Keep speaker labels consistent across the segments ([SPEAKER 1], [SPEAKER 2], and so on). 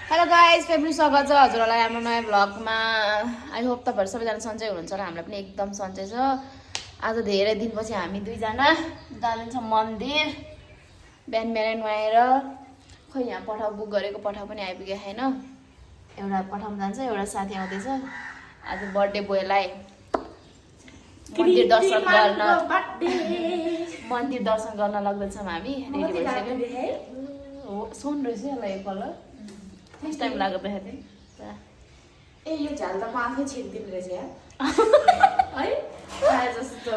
[SPEAKER 1] Hello guys, फेरि स्वागत छ हजुरहरूलाई हाम्रो नयाँ भ्लगमा। आई होप तपाईँहरू सबैजना सन्चै हुनुहुन्छ र हामीलाई पनि एकदम सन्चै छ। आज धेरै दिनपछि हामी दुईजना जान्छौँ मन्दिर। बिहान बिहानै नुहाएर खोइ यहाँ पठाउ बुक गरेको पठाउ पनि आइपुगेको छैन। एउटा पठाउन जान्छ, एउटा साथी आउँदैछ। आज बर्थडे बोयलाई मन्दिर दर्शन गर्न लग्दैछौँ हामी। रेडी भइसक्यो। हो सोन रहेछ यसलाई यो कलर। फर्स्ट टाइम लाग्यो देखाएको थिएँ।
[SPEAKER 2] ए यो झ्याल त म आफै छिर्दिनु रहेछ यार।
[SPEAKER 1] है आए जस्तो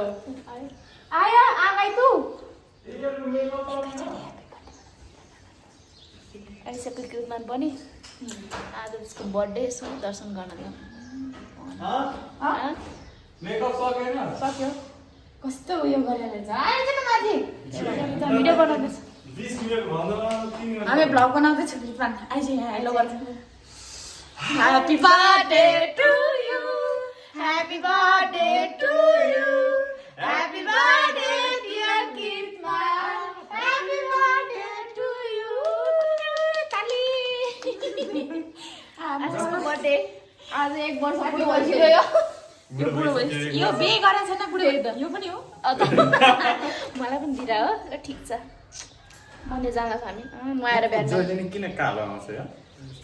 [SPEAKER 1] आयो आगाई तु आइसक्यो कृतमान पनि। आज उसको बर्थडे सो दर्शन गर्न सक्यो।
[SPEAKER 2] कस्तो उयो गरेर छ आएछ त माथि
[SPEAKER 1] भिडियो बनाउँदैछ।
[SPEAKER 2] हामी भ्लग बनाउँदैछौँ कृतमान आइज यहाँ हेलो गर्छ।
[SPEAKER 1] Happy birthday to you. Happy birthday to you. Happy birthday dear Kirtman. Happy birthday to you. Tali. आज उसको बर्थडे। आज 1 वर्ष पुरो भइसक्यो।
[SPEAKER 2] यो बुढो भइसक्यो। यो बे गरेछ न बुढो एकदम। यो पनि हो।
[SPEAKER 1] मलाई पनि दिरा हो र ठिक छ। मैले जाँदा हामी नुहाएर बिहान
[SPEAKER 3] जहिले किन कालो आउँछ यार?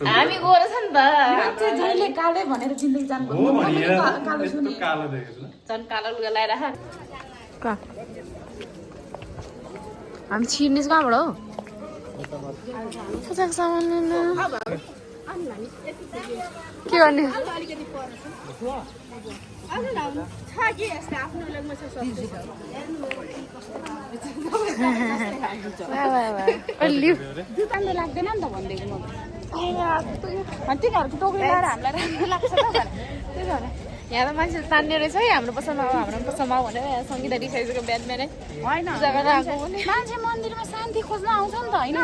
[SPEAKER 1] हामी गोरो छ नि त।
[SPEAKER 2] मान्छे जहिले कालै भनेर जिन्दगी जानु
[SPEAKER 3] हो भनेर
[SPEAKER 2] कालो सुने
[SPEAKER 3] कालो देखेको छु।
[SPEAKER 1] झन् कालो लुगा लगाएर हामी छिर्ने चाहिँ कहाँबाट हो? सामान के गर्ने?
[SPEAKER 2] जुत्ताले लाग्दैन नि त भनिदिएको म तिनीहरूको टोक्री लगाएर हामीलाई राम्रो लाग्छ त
[SPEAKER 1] त्यही भएर यहाँ त मान्छे तान्ने रहेछ है। हाम्रो पसलमा हो हाम्रो पसलमा हो भनेर सङ्गीता रिसाइसक्यो बिहान बिहानै।
[SPEAKER 2] होइन
[SPEAKER 1] पूजा गरेर आएको पनि।
[SPEAKER 2] मान्छे मन्दिरमा शान्ति खोज्न आउँछ नि त होइन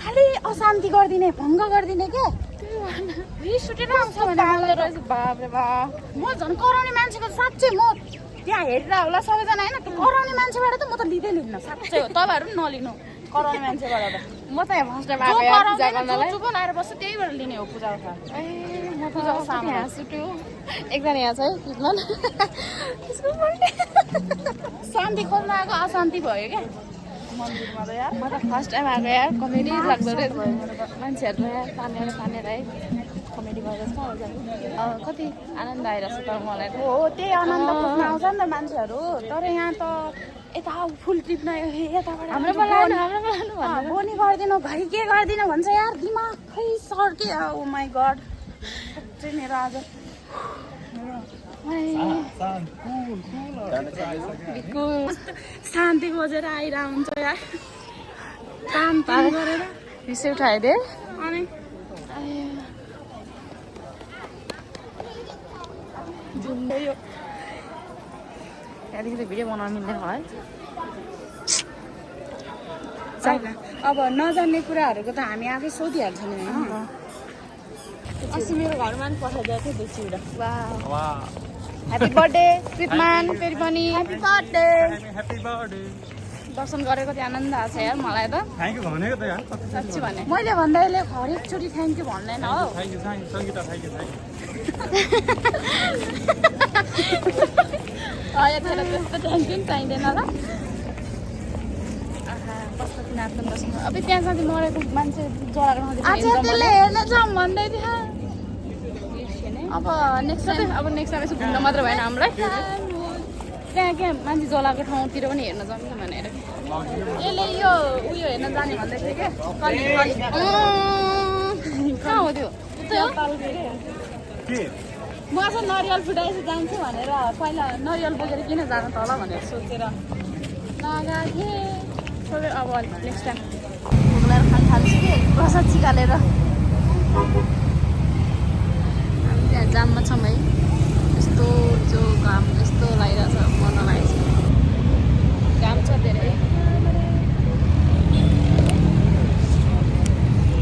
[SPEAKER 2] खालि अशान्ति गरिदिने भङ्ग गरिदिने के रिस उठेर आउँछ भने मलाई
[SPEAKER 1] रहेछ बाप रे बाप।
[SPEAKER 2] म झन् कराउने मान्छेको साँच्चै म त्यहाँ हेरेर होला सबैजना होइन त्यो कराउने मान्छेबाट त म त लिँदै लिन्न साँच्चै हो। तपाईँहरू पनि नलिनु कराउने मान्छेबाट त
[SPEAKER 1] म त यहाँ फर्स्ट टाइम आएको यार पूजा गर्नलाई।
[SPEAKER 2] जो बनाएर बस्छ त्यहीबाट लिने हो पूजाको साथ।
[SPEAKER 1] ए म पूजाको सामान हाँस उठ्यो। एकजना यहाँ छ है कृष्ण त्यसको बर्थडे।
[SPEAKER 2] शान्ति खोज्न आएको अशान्ति भयो क्या मन्दिरमा त यार।
[SPEAKER 1] म त फर्स्ट टाइम आएको यार। कमेडी लाग्दो रहेछ मान्छेहरू यहाँ तानेर है कमेडी गरेर कति आनन्द आइरहेको छ। तर मलाई त
[SPEAKER 2] हो त्यही आनन्द खोज्न आउँछ नि त मान्छेहरू। तर यहाँ त यता फुल टिप्न यताबाट
[SPEAKER 1] हाम्रो बोलाउनु
[SPEAKER 2] बोनी गरिदिनु घरि के गरिदिनु भन्छ यार दिमाग खै सर्के ओ माई गड। चाहिँ मेरो आज शान्ति खोजेर आइरह हुन्छ यार शान्ति गरेर
[SPEAKER 1] रिस उठाइदिए।
[SPEAKER 2] अनि
[SPEAKER 1] त्यहाँदेखि त भिडियो बनाउनु मिल्दैन होला है।
[SPEAKER 2] छैन अब नजान्ने कुराहरूको त हामी आफै सोधिहाल्छौँ नि होइन।
[SPEAKER 1] अस्ति मेरो घरमा पनि पठाइदिएको थियो चिउरा। ह्याप्पी बर्थडे कृतमान फेरि पनि ह्याप्पी बर्थडे। दर्शन गरेको थियो आनन्द आएको छ यार मलाई त।
[SPEAKER 3] थ्याङ्क यू भनेको त यार।
[SPEAKER 1] साँच्ची भने
[SPEAKER 2] मैले भन्दा यसले हरेकचोटि थ्याङ्क यू भन्दैन हो।
[SPEAKER 3] Thank you Sangeeta thank you
[SPEAKER 1] यतिखेर त्यस्तो थ्याङ्क यू पनि चाहिँदैन र। कस्तो किनारको दर्शन अब त्यहाँ साथी मरेको मान्छे जलाएको
[SPEAKER 2] आज त्यसले हेर्न जाउँ भन्दै थियो।
[SPEAKER 1] अब नेक्स्ट टाइम यसो घुम्न मात्र भएन हामीलाई। त्यहाँ क्या मान्छे जलाएको ठाउँतिर पनि हेर्न जाउँ कि भनेर
[SPEAKER 2] यसले यो उयो हेर्न जाने भन्दै थियो क्या
[SPEAKER 1] कहाँ हो त्यो?
[SPEAKER 2] म चाहिँ नरिवल फुटाएपछि जान्छु भनेर पहिला नरिवल बोकेर किन जानु त होला भनेर सोचेर नगएको थिएँ।
[SPEAKER 1] अब नेक्स्ट टाइम घुम्लाएर खानु थाल्छु कि प्रसाद सिकालेर। हामी त्यहाँ जाममा छौँ है। यस्तो जो घाम यस्तो लागिरहेको छ मन लागेको छ। घाम छ धेरै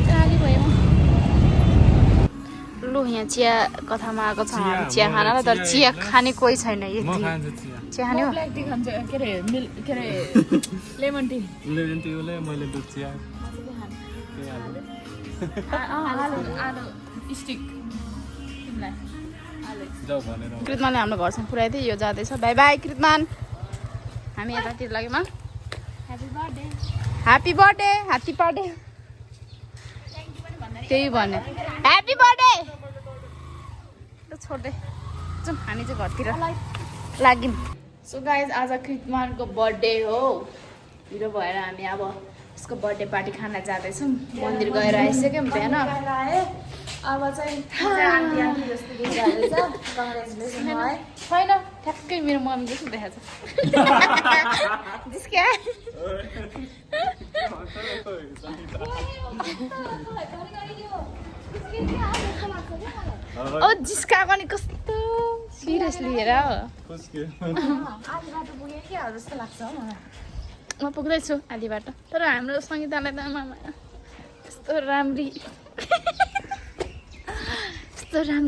[SPEAKER 1] गाली भयो। लु यहाँ चिया कथामा आएको छ हामी चिया खान र। तर चिया खाने कोही छैन। चिया खाने हो?
[SPEAKER 2] ब्ल्याक टी खान्छ के अरे लेमन टी।
[SPEAKER 3] लेमन टी मैले दुध चिया
[SPEAKER 2] आलु स्टिक तिमीलाई
[SPEAKER 3] जाऊ भनेर
[SPEAKER 2] कृतमानले हाम्रो घरसम्म पुऱ्याइदियो यो जाँदैछ बाई बाई कृतमान हामी यतातिर लाग्यौँ ह्याप्पी बर्थडे त्यही भन्यो ह्याप्पी बर्थडे छोड्दै जाउँ हामी चाहिँ घरतिर लाग्यौँ सो गाइज आज कृतमानको बर्थडे हो ढिलो भएर हामी अब उसको बर्थडे पार्टी खान जाँदैछौँ मन्दिर गएर आइसक्यौँ बिहान अब चाहिँ छैन ठ्याक्कै मेरो मम्मी जस्तो देखाएको छ जिस्क्या ओ जिस्काएको नि कस्तो सिरियसली हेर जस्तो लाग्छ हो मलाई म पुग्दैछु आधी बाटो तर हाम्रो सङ्गीतालाई त आमा यस्तो राम्रो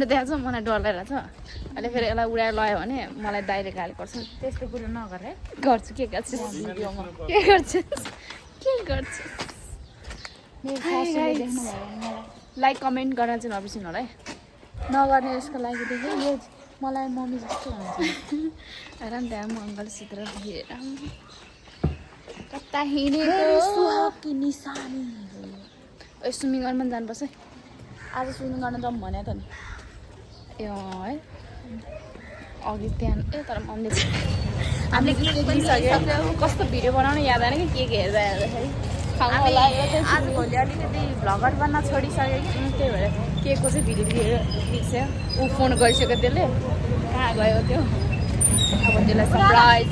[SPEAKER 2] देखाएको छ मलाई डर लागिरहेको छ अहिले फेरि यसलाई उडाएर लयो भने मलाई दाइले गाली पर्छ त्यस्तो कुरो नगर है गर्छु के गर्छु लाइक कमेन्ट गर्न चाहिँ नबिर्सिनु होला है नगर्ने यसको लागि देखि यो मलाई मम्मी जस्तो हुन्छ आराम त्यहाँ म अङ्कलसित हेर कता हिँडेको निशानी स्विमिङ गर्न पनि जानुपर्छ है आज स्विमिङ गर्न जाउँ भने त नि ए है अघि त्यहाँ ए तर मम्मीले हामीले के दिइसक्यो कस्तो भिडियो बनाउनु याद आएन कि के हेर्दा हेर्दाखेरि आज भोलि अलिकति भ्लगर बन्न छोडिसक्यो कि त्यही भएर के को चाहिँ भिडियो दिइसक्यो ऊ फोन गरिसक्यो त्यसले कहाँ गयो त्यो अब त्यसलाई सरप्राइज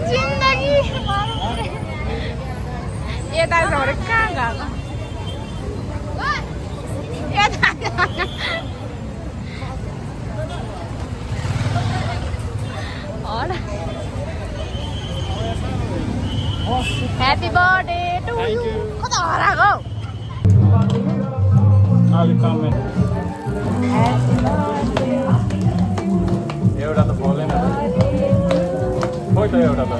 [SPEAKER 2] जिन्दगी यता कहाँ गएको ह्याप्पी बर्थडे टु यु कता हराएको
[SPEAKER 3] एउटा त बोलेन खोइ त एउटा त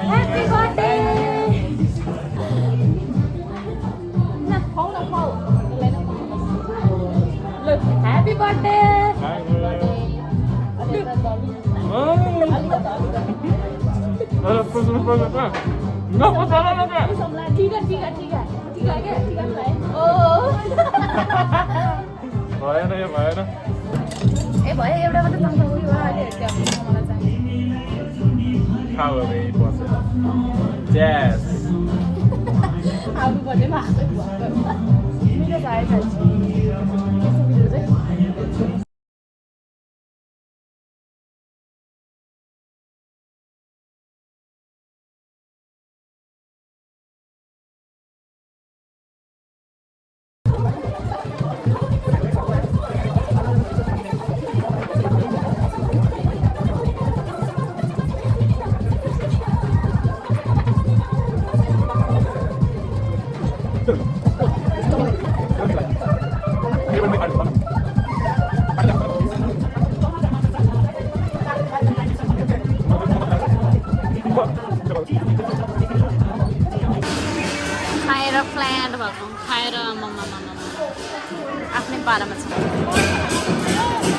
[SPEAKER 2] ह्याप्पी बर्थडे ह्याप्पी बर्थडे
[SPEAKER 3] भएन यो भएन
[SPEAKER 2] ए भयो एउटा मात्रै पाउँछ उयो अहिले मलाई चाहिँ
[SPEAKER 3] खाऊ अब यही बसेर ज्यास
[SPEAKER 2] आउनु पर्नेमा मिठो छ है खाएर फ्ल्याट भएको खाएर आफ्नै पारामा छ